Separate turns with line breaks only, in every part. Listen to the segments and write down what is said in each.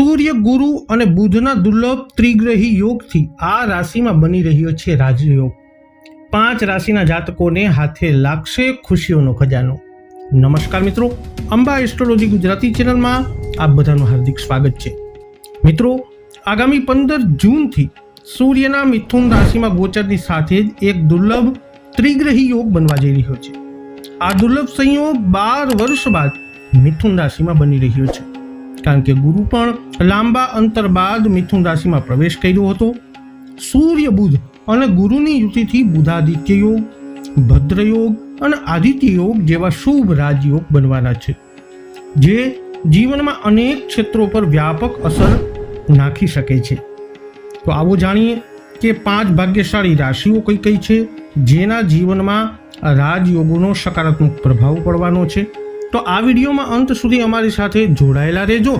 સૂર્ય, ગુરુ અને બુધના દુર્લભ ત્રિગ્રહી યોગથી આ રાશિમાં બની રહ્યો છે રાજયોગ. 5 રાશિના જાતકોને હાથે લાગશે ખુશીઓનો ખજાનો. નમસ્કાર મિત્રો, અંબા એસ્ટ્રોલોજી ગુજરાતી ચેનલમાં આપ બધાનું હાર્દિક સ્વાગત છે. મિત્રો, આગામી 15 જૂનથી સૂર્યના મિથુન રાશિમાં ગોચરની સાથે જ એક દુર્લભ ત્રિગ્રહી યોગ બનવા જઈ રહ્યો છે. આ દુર્લભ સંયોગ 12 વર્ષ બાદ મિથુન રાશિમાં બની રહ્યો છે, કારણ કે ગુરુ પણ લાંબા અંતર બાદ મિથુન રાશિમાં પ્રવેશ કર્યો હતો. સૂર્ય, બુધ અને ગુરુની યુતિથી બુધાદિત્ય યોગ, ભદ્ર યોગ અને આદિત્ય યોગ જેવા શુભ રાજયોગ બનવાના છે, જે જીવનમાં અનેક ક્ષેત્રો પર વ્યાપક અસર નાખી શકે છે. તો આવો જાણીએ કે 5 ભાગ્યશાળી રાશિઓ કઈ કઈ છે જેના જીવનમાં રાજયોગોનો સકારાત્મક પ્રભાવ પડવાનો છે. તો આ વિડીયોમાં અંત સુધી અમારી સાથે જોડાયેલા રહેજો.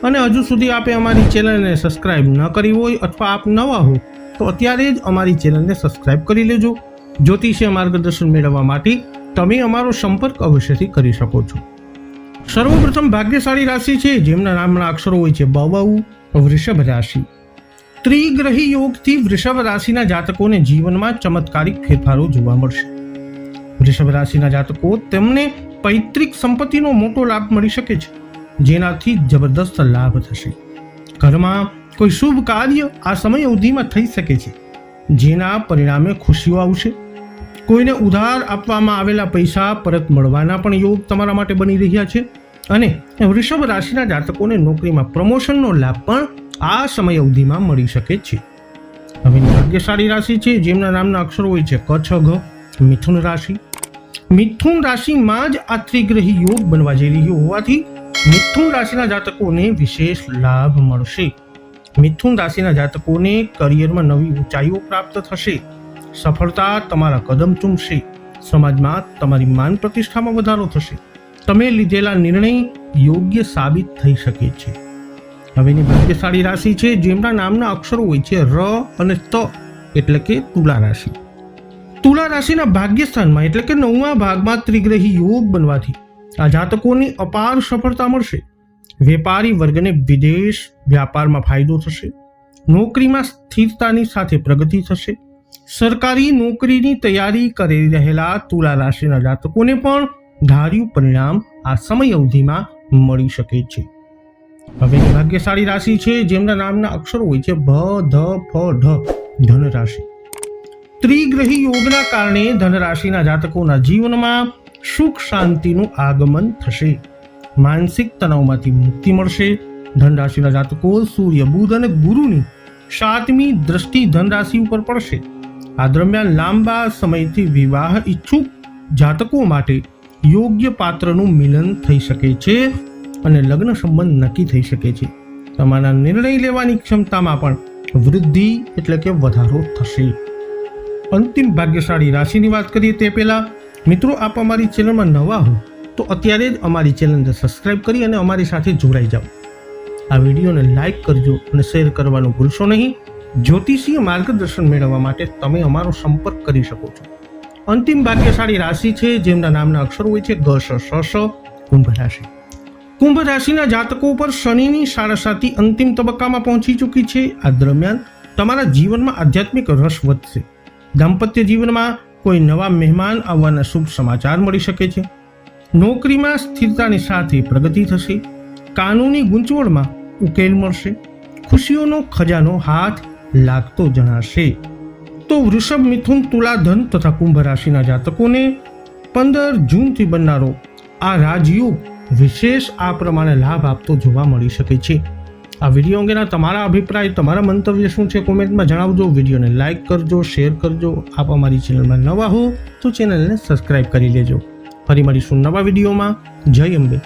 અને હજુ સુધી આપે અમારી ચેનલને સબસ્ક્રાઇબ ન કરી હોય અથવા આપ નવા હો તો અત્યારે જ અમારી ચેનલને સબસ્ક્રાઇબ કરી લેજો. જ્યોતિષીય માર્ગદર્શન મેળવવા માટે તમે અમારો સંપર્ક અવશ્યથી કરી શકો છો. સર્વપ્રથમ ભાગ્યશાળી રાશિ છે જેમના નામના અક્ષરો હોય છે બ, વૃષભ રાશિ. ત્રિગ્રહી યોગથી વૃષભ રાશિના જાતકોને જીવનમાં ચમત્કારિક ફેરફારો જોવા મળશે. વૃષભ રાશિના જાતકો તેમને પૈતૃક સંપત્તિનો મોટો લાભ મળી શકે છે, જેનાથી જબરદસ્ત લાભ થશે. ઘરમાં કોઈ શુભ કાર્ય આ સમય અવધિમાં થઈ શકે છે, જેના પરિણામે ખુશીઓ આવશે. કોઈને ઉધાર આપવામાં આવેલા પૈસા પરત મળવાના પણ યોગ તમારા માટે બની રહ્યા છે. અને વૃષભ રાશિના જાતકોને નોકરીમાં પ્રમોશનનો લાભ પણ આ સમય અવધિમાં મળી શકે છે. હવે ભાગ્યશાળી રાશિ છે જેમના નામના અક્ષરો હોય છે ક, છ, ઘ. મિથુન રાશિ. મિથુન રાશિમાં જ આ ત્રિગ્રહી યોગ બનવા જઈ રહ્યો હોવાથી મિથુન રાશિના જાતકોને વિશેષ લાભ મળશે. મિથુન રાશિના જાતકોને કરિયરમાં નવી ઊંચાઈઓ પ્રાપ્ત થશે. સફળતા તમારા કદમ ચૂમશે. સમાજમાં તમારી માન પ્રતિષ્ઠામાં વધારો થશે. તમે લીધેલા નિર્ણય યોગ્ય સાબિત થઈ શકે છે. હવેની ભાગ્યશાળી રાશિ છે જેમના નામના અક્ષરો હોય છે ર અને ત, એટલે કે તુલા રાશિ. તુલા રાશિના ભાગ્યસ્થાનમાં એટલે કે 9મા ભાગમાં ત્રિગ્રહી યોગ બનવાથી આ જાતકોની અપાર સફળતા મળશે. વેપારી વર્ગને વિદેશ વ્યાપારમાં ફાયદો થશે. નોકરીમાં સ્થિરતાની સાથે પ્રગતિ થશે. સરકારી નોકરીની તૈયારી કરી રહેલા તુલા રાશિના જાતકોને પણ ધાર્યું પરિણામ આ સમય અવધિમાં મળી શકે છે. હવે ભાગ્યશાળી રાશિ છે જેમના નામના અક્ષરો હોય છે ભ, ધ, ફ, ઢ. ધન રાશિ. ત્રિગ્રહી યોગના કારણે ધનરાશિના જાતકોના જીવનમાં સુખ શાંતિનું આગમન થશે. માનસિક તણાવમાંથી મુક્તિ મળશે. ધનરાશિના જાતકો સૂર્ય, બુધ અને ગુરુની 7મી દ્રષ્ટિ ધનરાશિ ઉપર પડશે. આ દરમિયાન લાંબા સમયથી વિવાહ ઈચ્છુક જાતકો માટે યોગ્ય પાત્રનું મિલન થઈ શકે છે અને લગ્ન સંબંધ નક્કી થઈ શકે છે. તમારા નિર્ણય લેવાની ક્ષમતામાં પણ વૃદ્ધિ એટલે કે વધારો થશે. અંતિમ ભાગ્યશાળી રાશિની વાત કરીએ તે પહેલા મિત્રો, આપ અમારી ચેનલમાં નવા હો તો અત્યારે જ અમારી ચેનલને સબસ્ક્રાઇબ કરી અને અમારી સાથે જોડાઈ જાઓ. આ વિડીયોને લાઈક કરજો અને શેર કરવાનું ભૂલશો નહીં. જ્યોતિષીય માર્ગદર્શન મેળવવા માટે તમે અમારો સંપર્ક કરી શકો છો. અંતિમ ભાગ્યશાળી રાશિ છે જેમના નામના અક્ષરો હોય છે ગ, શ, શ, કુંભ રાશિ. કુંભ રાશિના જાતકો પર શનિની સાડાસાતી અંતિમ તબક્કામાં પહોંચી ચૂકી છે. આ દરમિયાન તમારા જીવનમાં આધ્યાત્મિક રસ વધશે. દાંપત્ય જીવનમાં કોઈ નવા મહેમાન આવવાના શુભ સમાચાર મળી શકે છે. નોકરીમાં સ્થિરતાની સાથે પ્રગતિ થશે. કાનૂની ગૂંચવણમાં ઉકેલ મળશે. ખુશીઓનો ખજાનો હાથ લાગતો જણાશે. તો વૃષભ, મિથુન, તુલા, ધન તથા કુંભ રાશિના જાતકોને 15 જૂનથી બનનારો આ રાજયોગ વિશેષ આ પ્રમાણે લાભ આપતો જોવા મળી શકે છે. આ વિડીયો અંગેના તમારા અભિપ્રાય, તમારા મંતવ્ય શું છે કોમેન્ટમાં જણાવજો. વિડીયોને લાઈક કરજો, શેર કરજો. આપ અમારી ચેનલમાં નવા હો તો ચેનલને સબસ્ક્રાઇબ કરી લેજો. ફરી મળીશું નવા વિડીયોમાં. જય અંબે.